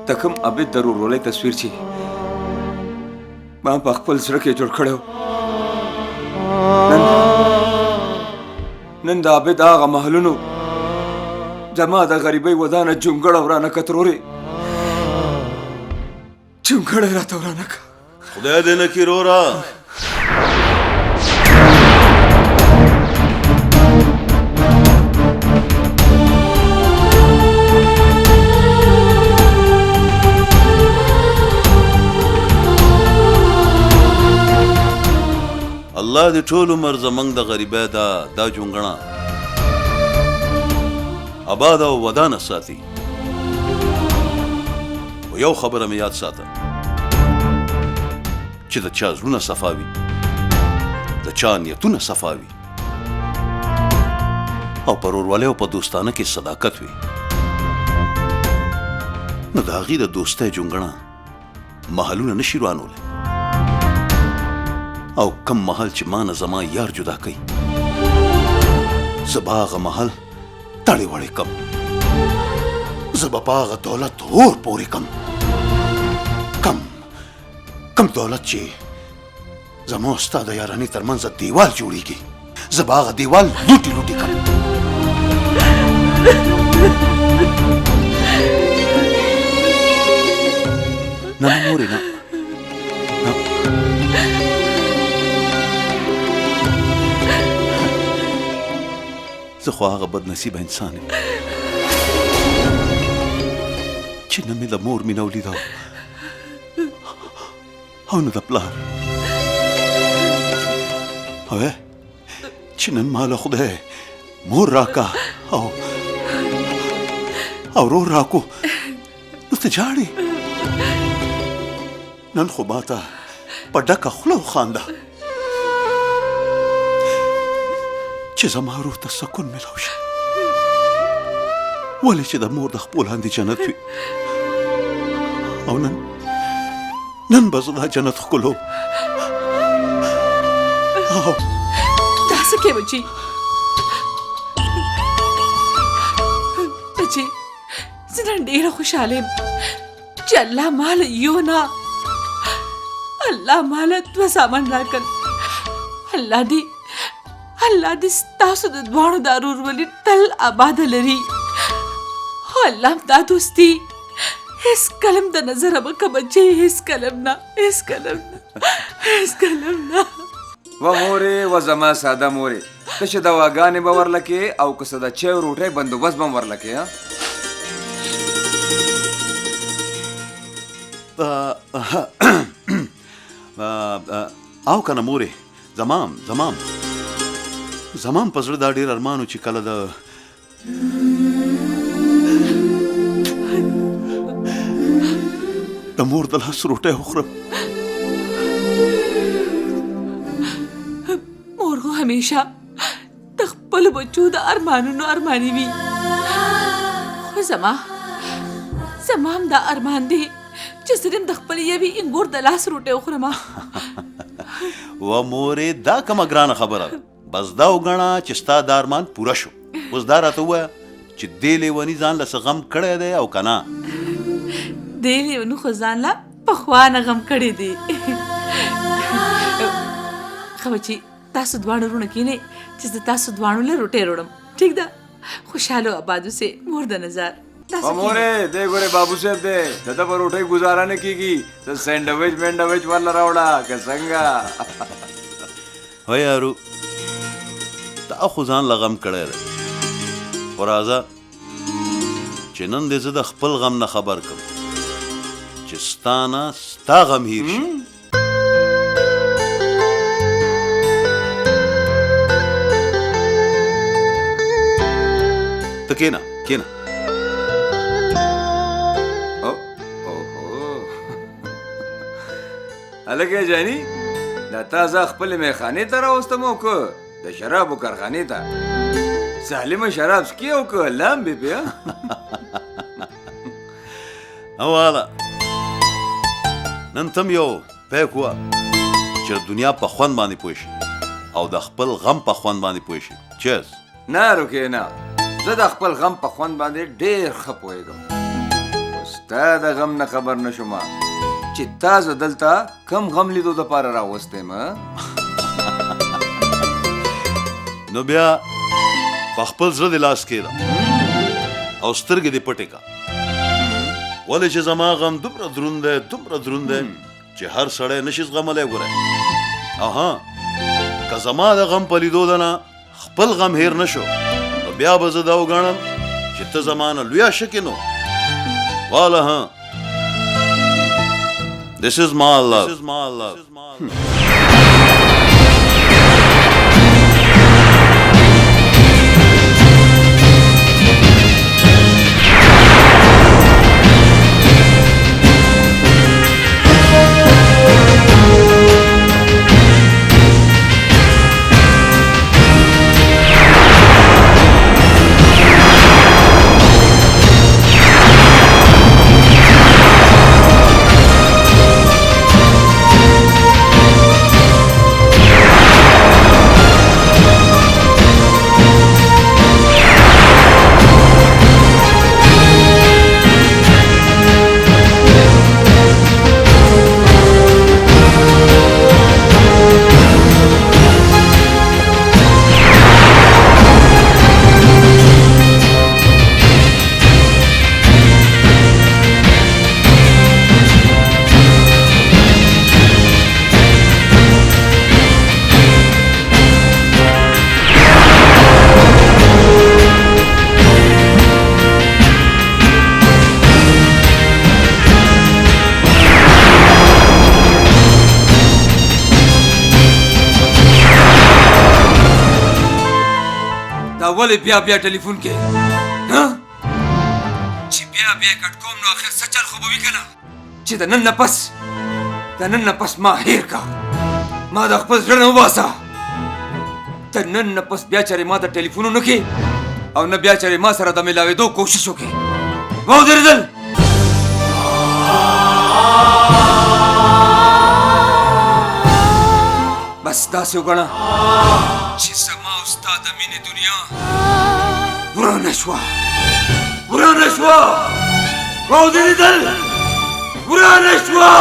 د کوم عابد د ورورولۍ تصویر چې ما په خپل زړه کې جوړ کړی و، نن د عابد هغه محلونو زما د غریبۍ ودانه جونګړه ورانه که ترورې، جونګړه یې راته ورانه که. خدای دې نه کړي وروره. الله دې ټول عمر زمونږ د غریبۍ دا جونګړه آباد او ودانه ساتي. خو یو خبره مې یاد ساته چې د چا زړونه صفا وي، د چا نیتونه صفا وي او په ورورولۍ او په دوستانه کې صداقت وي، نو د هغې د دوستۍ جونګړه محلونه نشي روانولی. او کم محل چې ما نه زما یار جدا کوي، زه به هغه محل تړې وړې کم، زه به په هغه دولت اور پورې کم دولت چې زما او ستا د یارانې ترمنځ دیوال جوړېږي، زه به هغه دیوال لوټې لوټې کم. نه مورې نه، زه خو هغه بد نصیبه انسان یم چې نه مې د مور مینه ولیده او نه د پلار، او چې نن ما له خدای مور راکا او ورور راکو، نو ته جاړې. نن خو ما ته په ډکه خوله وخانده چې زما روح ته سکون میلاو شي، ولې چې د مور د خپو لاندې جنت وي. او نن به زه دا جنت ښکلو. دا څه کوې بچي؟ بچي زه نن ډېره خوشحاله یم چې الله ماله یو نه، الله ماله 2 سامان راکړل. الله دې ستاسو د دواړو د ورورولي تل آباده لري. الله دا دوستي هیڅ کلم د نظره مه که بچی، هیڅ کلم نه. و مورې و زما ساده مورې، ته چې دواګانې به ورله کې او که څه د چای روټۍ بندوبست به هم ورله کې. او که نه مورې، زمام په زړه دا ډېر ارمانو چې کله د مور د لاس روټۍ وخورم. مور خو همیشه د خپلو بچو د ارمانونو ارماني وي، خو زما هم دا ارمان دی چې صرف د خپل یوې انګور د لاس روټۍ وخورم. و مورې دا کومه ګرانه خبره ده، بس دا وګڼه چې ستا دا ارمان پوره شو. اوس دا راته ووایه چې دې لیوني ځان له څه غم کړی دی او که نه؟ دې لیوني خو ځان له پخوا نه غم کړی دی. ښه بچي تاسو دواړو وروڼه کښېنئ چې زه تاسو دواړو له روټۍ وروړم، ټیک ده؟ خوشحاله او آباد اوسئ. مور د نظر مورې دی ګورې بابو صاحب دی، د ده په روټۍ ګزاره نه کېږي، ته سینډویچ ورله راوړه که څنګه. وای یارو تا خو ځان له غم کړی دی، خو راځه چې نن دې زه د خپل غم نه خبر کړم چې ستا نه ستا غم هیر شي. ته کېنه هلکه جاني، دا تا زه خپلې میخانې ته راوستم او که د شرابو کارخانې ته؟ سالمه شراب څکې او که لامبې پې؟ واله نن تم یو پیک وه چې د دنیا په خوند باندې پوه شي او د خپل غم په خوند باندې پوه شي. چیرز. نه رکې نه، زه د خپل غم په خوند باندې ډېر ښه پوهېږم، خو ستا د غم نه خبر نشوم چې تا زه دلته کم غم لیدو دپاره راوستی م نو بیا په خپل زړه د لاس کښېږده او سترګې دې پټې کا ولې چې زما غم دومره دروند دی چې هر سړی نشي زغملی ګوره او ها که زما د غم په لیدو ده نه خپل غم هیر نشو نو بیا به زه دا وګڼم چې ته زما نه لویه شکې نو واله ها This is my love. ولې بیا ټلیفون کې چې بیا کټ کوم نو آخر څه چل خو به وي که نه چې د نن نه پس ما هیر کا ما د خپل زړه نه وباسه د نن نه پس بیا چېرې ما ته ټلیفون ونه کړې او نه بیا چېرې ما سره د میلاوېدو کوشش وکړې واودرېدل بس داسې وګڼه چې زما او ستا د مینې دنیا ورانه شوه واودرېدل ورانه شوه